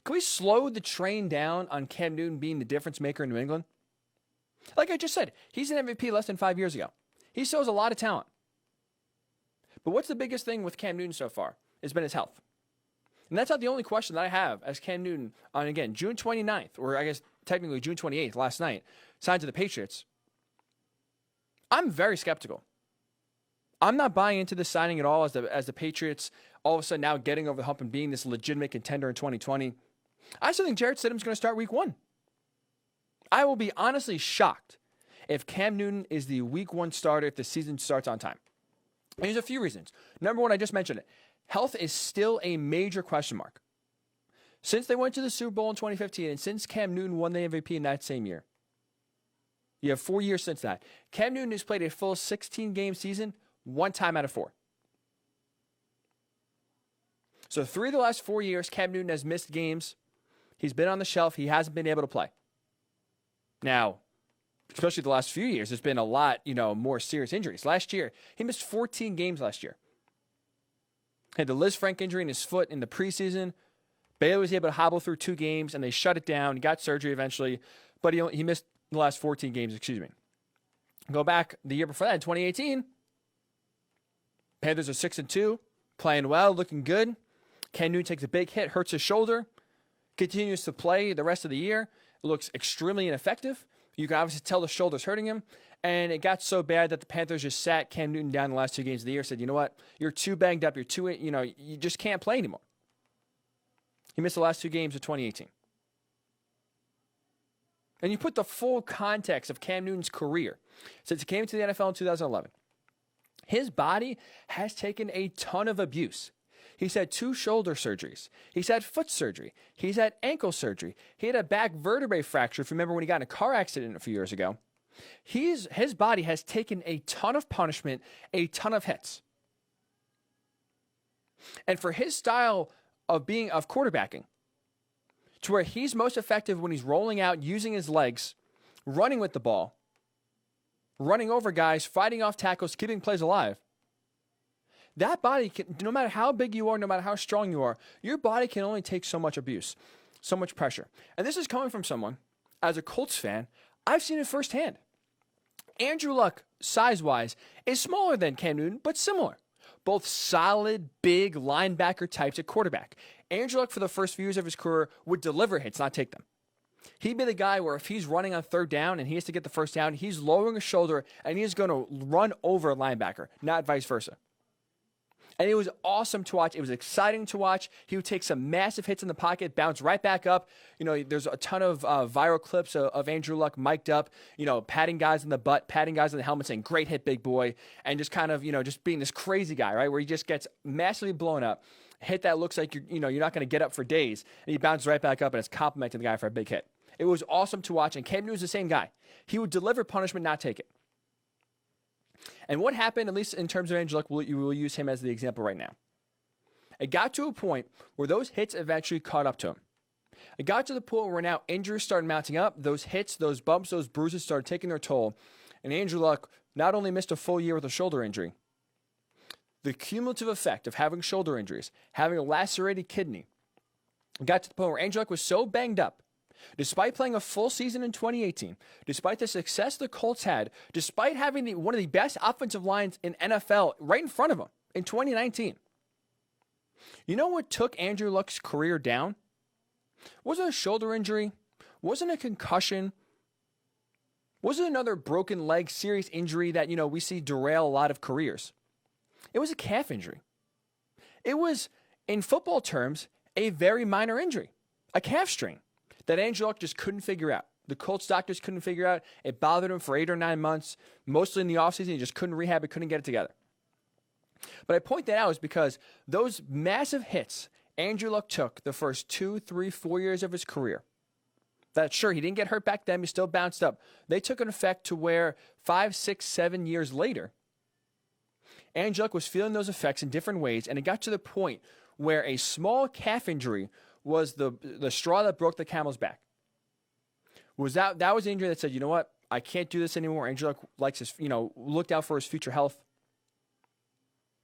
Can we slow the train down on Cam Newton being the difference maker in New England? Like I just said, he's an MVP less than 5 years ago. He shows a lot of talent. But what's the biggest thing with Cam Newton so far? It's been his health. And that's not the only question that I have as Cam Newton on, again, June 29th, or I guess technically June 28th, last night, signed to the Patriots. I'm very skeptical. I'm not buying into this signing at all as the Patriots all of a sudden now getting over the hump and being this legitimate contender in 2020. I still think Jarrett Stidham's going to start week 1. I will be honestly shocked if Cam Newton is the week 1 starter if the season starts on time. And there's a few reasons. Number one, I just mentioned it. Health is still a major question mark. Since they went to the Super Bowl in 2015 and since Cam Newton won the MVP in that same year, you have 4 years since that. Cam Newton has played a full 16-game season 1 time out of 4. So 3 of the last 4 years, Cam Newton has missed games. He's been on the shelf. He hasn't been able to play. Now, especially the last few years, there's been a lot, more serious injuries. Last year, he missed 14 games last year. Had the Liz Frank injury in his foot in the preseason. Baylor was able to hobble through 2 games, and they shut it down. He got surgery eventually, but he missed the last 14 games, Go back the year before that, in 2018, Panthers are 6-2, playing well, looking good. Cam Newton takes a big hit, hurts his shoulder, continues to play the rest of the year. It looks extremely ineffective. You can obviously tell the shoulder's hurting him. And it got so bad that the Panthers just sat Cam Newton down the last 2 games of the year, said, you know what, you're too banged up, you just can't play anymore. He missed the last 2 games of 2018. And you put the full context of Cam Newton's career since he came to the NFL in 2011. His body has taken a ton of abuse. He's had 2 shoulder surgeries. He's had foot surgery. He's had ankle surgery. He had a back vertebrae fracture, if you remember when he got in a car accident a few years ago. His body has taken a ton of punishment, a ton of hits. And for his style of quarterbacking, to where he's most effective when he's rolling out, using his legs, running with the ball, running over guys, fighting off tackles, keeping plays alive. That body, no matter how big you are, no matter how strong you are, your body can only take so much abuse, so much pressure. And this is coming from someone, as a Colts fan, I've seen it firsthand. Andrew Luck, size-wise, is smaller than Cam Newton, but similar. Both solid, big linebacker types at quarterback. Andrew Luck, for the first few years of his career, would deliver hits, not take them. He'd be the guy where if he's running on 3rd down and he has to get the 1st down, he's lowering his shoulder and he's going to run over a linebacker, not vice versa. And it was awesome to watch. It was exciting to watch. He would take some massive hits in the pocket, bounce right back up. There's a ton of viral clips of Andrew Luck mic'd up, patting guys in the butt, patting guys in the helmet, saying, great hit, big boy. And just kind of, just being this crazy guy, right? Where he just gets massively blown up. Hit that looks like you're not going to get up for days. And he bounces right back up and it's complimenting the guy for a big hit. It was awesome to watch. And Cam Newton was the same guy. He would deliver punishment, not take it. And what happened, at least in terms of Andrew Luck, we'll use him as the example right now. It got to a point where those hits eventually caught up to him. It got to the point where now injuries started mounting up. Those hits, those bumps, those bruises started taking their toll. And Andrew Luck not only missed a full year with a shoulder injury, the cumulative effect of having shoulder injuries, having a lacerated kidney, got to the point where Andrew Luck was so banged up, despite playing a full season in 2018, despite the success the Colts had, despite having one of the best offensive lines in NFL right in front of him in 2019. You know what took Andrew Luck's career down? Wasn't a shoulder injury, wasn't a concussion, wasn't another broken leg, serious injury that, we see derail a lot of careers. It was a calf injury. It was, in football terms, a very minor injury, a calf strain that Andrew Luck just couldn't figure out. The Colts doctors couldn't figure out. It bothered him for 8 or 9 months, mostly in the offseason. He just couldn't rehab it, couldn't get it together. But I point that out is because those massive hits Andrew Luck took the first 2, 3, 4 years of his career, that sure, he didn't get hurt back then, he still bounced up. They took an effect to where 5, 6, 7 years later, Andrew Luck was feeling those effects in different ways, and it got to the point where a small calf injury was the straw that broke the camel's back. That was the injury that said, you know what, I can't do this anymore. Andrew Luck likes his, looked out for his future health.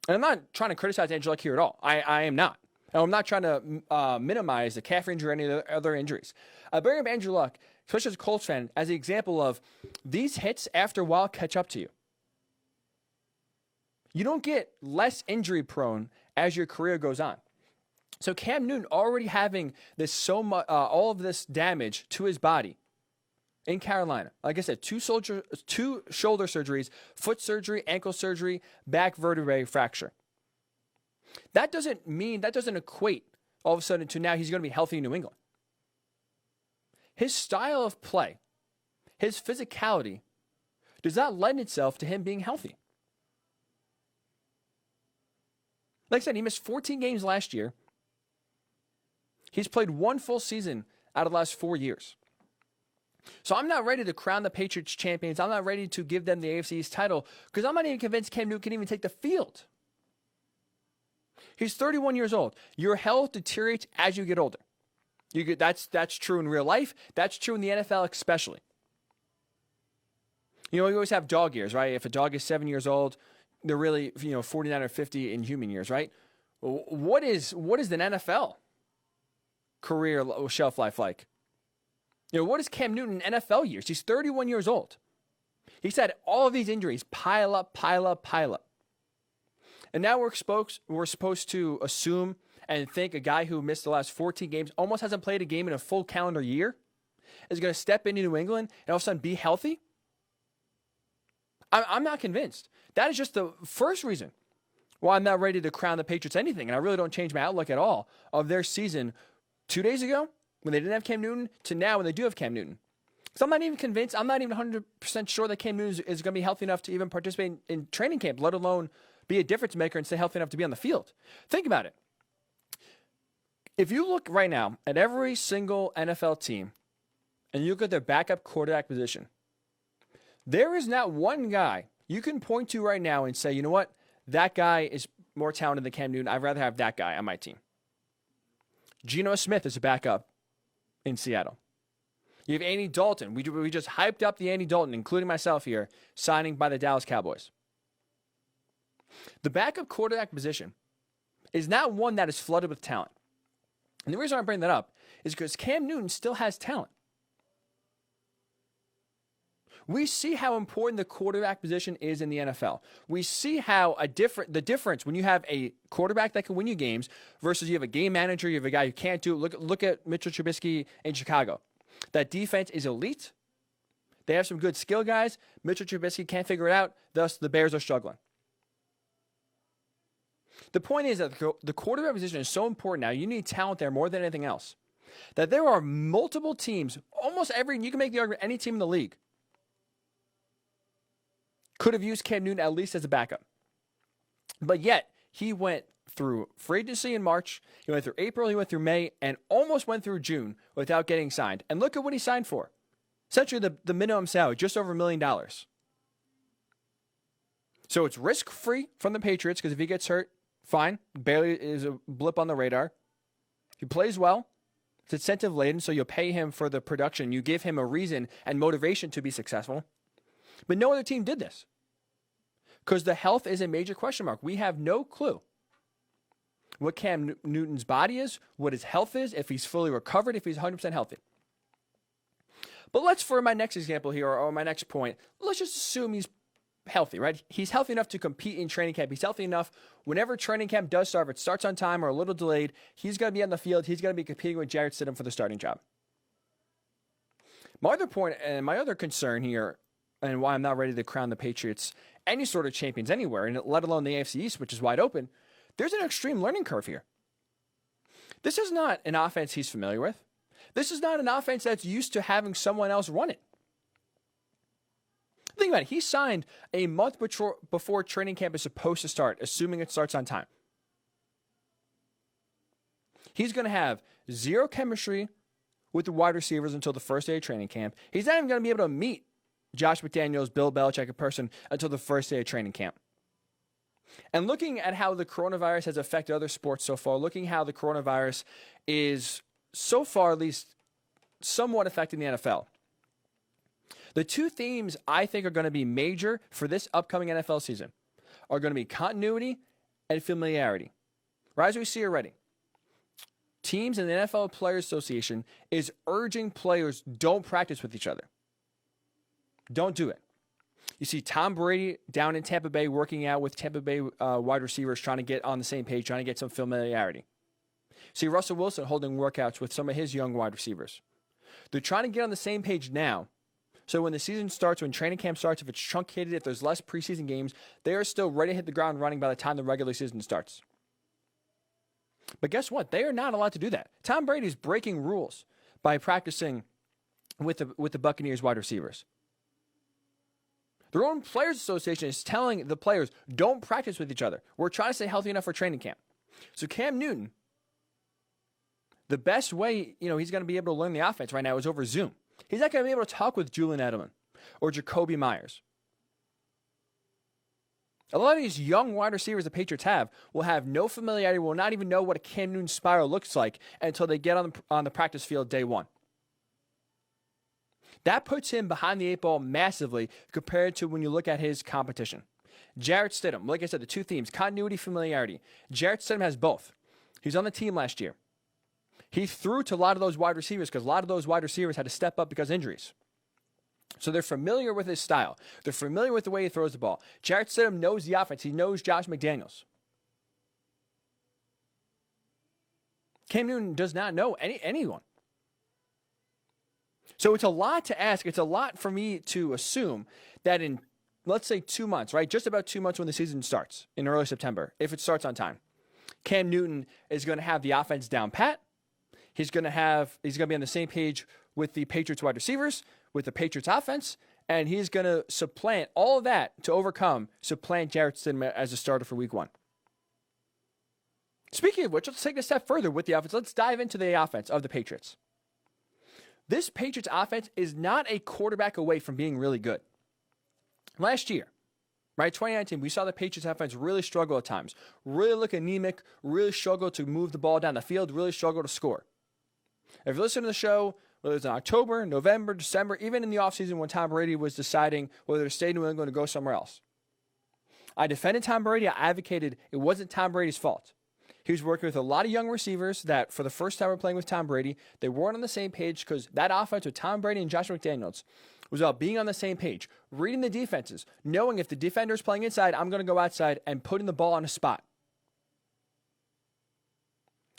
And I'm not trying to criticize Andrew Luck here at all. I am not. Now, I'm not trying to minimize the calf injury or any other injuries. I bring up Andrew Luck, especially as a Colts fan, as an example of these hits after a while catch up to you. You don't get less injury prone as your career goes on. So Cam Newton already having this all of this damage to his body in Carolina. Like I said, two shoulder surgeries, foot surgery, ankle surgery, back vertebrae fracture. That doesn't equate all of a sudden to now he's going to be healthy in New England. His style of play, his physicality, does not lend itself to him being healthy. Like I said, he missed 14 games last year. He's played one full season out of the last 4 years. So I'm not ready to crown the Patriots champions. I'm not ready to give them the AFC East title because I'm not even convinced Cam Newton can even take the field. He's 31 years old. Your health deteriorates as you get older. That's true in real life. That's true in the NFL especially. You know, we always have dog years, right? If a dog is 7 years old, they're really, 49 or 50 in human years, right? What is an NFL career shelf life like? What is Cam Newton in NFL years? He's 31 years old. He's had all of these injuries pile up. And now we're supposed to assume and think a guy who missed the last 14 games, almost hasn't played a game in a full calendar year, is going to step into New England and all of a sudden be healthy? I'm not convinced. That is just the first reason why I'm not ready to crown the Patriots anything. And I really don't change my outlook at all of their season 2 days ago when they didn't have Cam Newton to now when they do have Cam Newton. So I'm not even convinced. I'm not even 100% sure that Cam Newton is going to be healthy enough to even participate in training camp, let alone be a difference maker and stay healthy enough to be on the field. Think about it. If you look right now at every single NFL team and you look at their backup quarterback position, there is not one guy you can point to right now and say, you know what, that guy is more talented than Cam Newton. I'd rather have that guy on my team. Geno Smith is a backup in Seattle. You have Andy Dalton. We just hyped up the Andy Dalton, including myself here, signing by the Dallas Cowboys. The backup quarterback position is not one that is flooded with talent. And the reason I bring that up is because Cam Newton still has talent. We see how important the quarterback position is in the NFL. We see how the difference when you have a quarterback that can win you games versus you have a game manager, you have a guy who can't do it. Look at Mitchell Trubisky in Chicago. That defense is elite. They have some good skill guys. Mitchell Trubisky can't figure it out. Thus, the Bears are struggling. The point is that the quarterback position is so important now. You need talent there more than anything else. That there are multiple teams, you can make the argument, any team in the league could have used Cam Newton at least as a backup. But yet, he went through free agency in March, he went through April, he went through May, and almost went through June without getting signed. And look at what he signed for. Essentially the minimum salary, just over $1 million. So it's risk-free from the Patriots, because if he gets hurt, fine. Barely is a blip on the radar. If he plays well, it's incentive-laden, so you'll pay him for the production. You give him a reason and motivation to be successful. But no other team did this because the health is a major question mark. We have no clue what Cam Newton's body is, what his health is, if he's fully recovered, if he's 100% healthy. But for my next example here, or my next point, let's just assume he's healthy, right? He's healthy enough to compete in training camp. He's healthy enough whenever training camp does start, if it starts on time or a little delayed, he's going to be on the field. He's going to be competing with Jarrett Stidham for the starting job. My other point and my other concern here, and why I'm not ready to crown the Patriots any sort of champions anywhere, and let alone the AFC East, which is wide open, there's an extreme learning curve here. This is not an offense he's familiar with. This is not an offense that's used to having someone else run it. Think about it. He signed a month before training camp is supposed to start, assuming it starts on time. He's going to have zero chemistry with the wide receivers until the first day of training camp. He's not even going to be able to meet Josh McDaniels, Bill Belichick in person until the first day of training camp. And looking at how the coronavirus has affected other sports so far, looking how the coronavirus is so far at least somewhat affecting the NFL, the two themes I think are going to be major for this upcoming NFL season are going to be continuity and familiarity. Right, as we see already. teams and the NFL Players Association is urging players don't practice with each other. Don't do it. You see Tom Brady down in Tampa Bay working out with Tampa Bay wide receivers, trying to get on the same page, trying to get some familiarity. See Russell Wilson holding workouts with some of his young wide receivers. They're trying to get on the same page now. So when the season starts, when training camp starts, if it's truncated, if there's less preseason games, they are still ready to hit the ground running by the time the regular season starts. But guess what? They are not allowed to do that. Tom Brady's breaking rules by practicing with the Buccaneers wide receivers. Their own Players Association is telling the players, don't practice with each other. We're trying to stay healthy enough for training camp. So Cam Newton, the best way, he's going to be able to learn the offense right now is over Zoom. He's not going to be able to talk with Julian Edelman or Jacoby Myers. A lot of these young wide receivers the Patriots have will have no familiarity, will not even know what a Cam Newton spiral looks like until they get on the practice field day one. That puts him behind the eight ball massively compared to when you look at his competition. Jarrett Stidham, like I said, the two themes, continuity, familiarity. Jarrett Stidham has both. He was on the team last year. He threw to a lot of those wide receivers because a lot of those wide receivers had to step up because of injuries. So they're familiar with his style. They're familiar with the way he throws the ball. Jarrett Stidham knows the offense. He knows Josh McDaniels. Cam Newton does not know anyone. So it's a lot to ask. It's a lot for me to assume that in, let's say, 2 months, right? Just about 2 months when the season starts in early September, if it starts on time, Cam Newton is going to have the offense down pat. He's going to be on the same page with the Patriots wide receivers, with the Patriots offense, and he's going to supplant all of that to supplant Jarrett Stidham as a starter for week 1. Speaking of which, let's take it a step further with the offense. Let's dive into the offense of the Patriots. This Patriots offense is not a quarterback away from being really good. Last year, right, 2019, we saw the Patriots offense really struggle at times, really look anemic, really struggle to move the ball down the field, really struggle to score. If you listen to the show, whether it's in October, November, December, even in the offseason when Tom Brady was deciding whether to stay in New England or go somewhere else, I defended Tom Brady. I advocated it wasn't Tom Brady's fault. He was working with a lot of young receivers that for the first time were playing with Tom Brady. They weren't on the same page because that offense with Tom Brady and Josh McDaniels was about being on the same page, reading the defenses, knowing if the defender's playing inside, I'm going to go outside and putting the ball on a spot.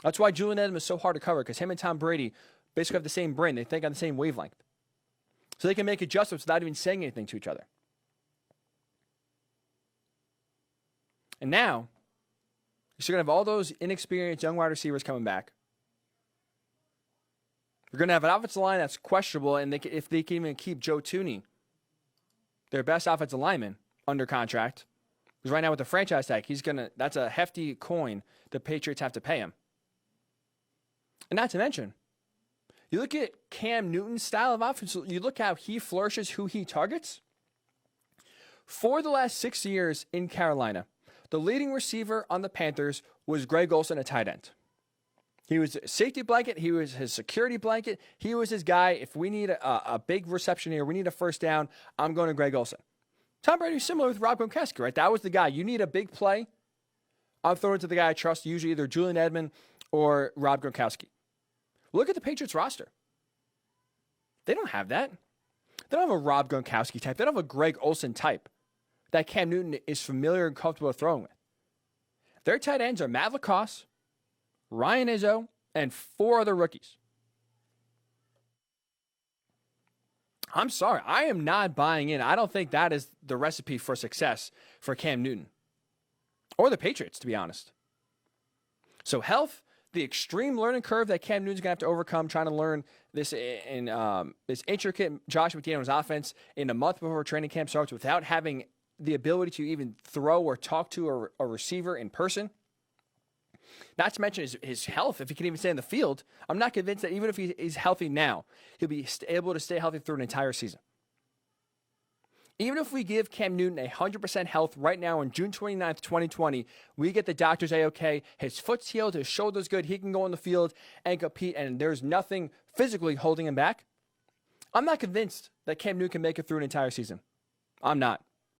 That's why Julian Edelman is so hard to cover because him and Tom Brady basically have the same brain. They think on the same wavelength. So they can make adjustments without even saying anything to each other. And now, you're going to have all those inexperienced young wide receivers coming back. You're going to have an offensive line that's questionable, and if they can even keep Joe Thuney, their best offensive lineman, under contract, because right now with the franchise tag, that's a hefty coin the Patriots have to pay him. And not to mention, you look at Cam Newton's style of offense, you look how he flourishes, who he targets. For the last 6 years in Carolina, the leading receiver on the Panthers was Greg Olsen, a tight end. He was a safety blanket. He was his security blanket. He was his guy. If we need a big reception here, we need a first down, I'm going to Greg Olsen. Tom Brady is similar with Rob Gronkowski, right? That was the guy. You need a big play, I'm throwing to the guy I trust, usually either Julian Edelman or Rob Gronkowski. Look at the Patriots roster. They don't have that. They don't have a Rob Gronkowski type. They don't have a Greg Olsen type that Cam Newton is familiar and comfortable throwing with. Their tight ends are Matt LaCosse, Ryan Izzo, and 4 other rookies. I'm sorry. I am not buying in. I don't think that is the recipe for success for Cam Newton or the Patriots, to be honest. So health, the extreme learning curve that Cam Newton's going to have to overcome trying to learn this this intricate Josh McDaniels offense in a month before training camp starts without having the ability to even throw or talk to a receiver in person. Not to mention his health, if he can even stay in the field. I'm not convinced that even if he's healthy now, he'll be able to stay healthy through an entire season. Even if we give Cam Newton 100% health right now on June 29th, 2020, we get the doctors A-OK, his foot's healed, his shoulder's good, he can go on the field and compete, and there's nothing physically holding him back. I'm not convinced that Cam Newton can make it through an entire season. I'm not.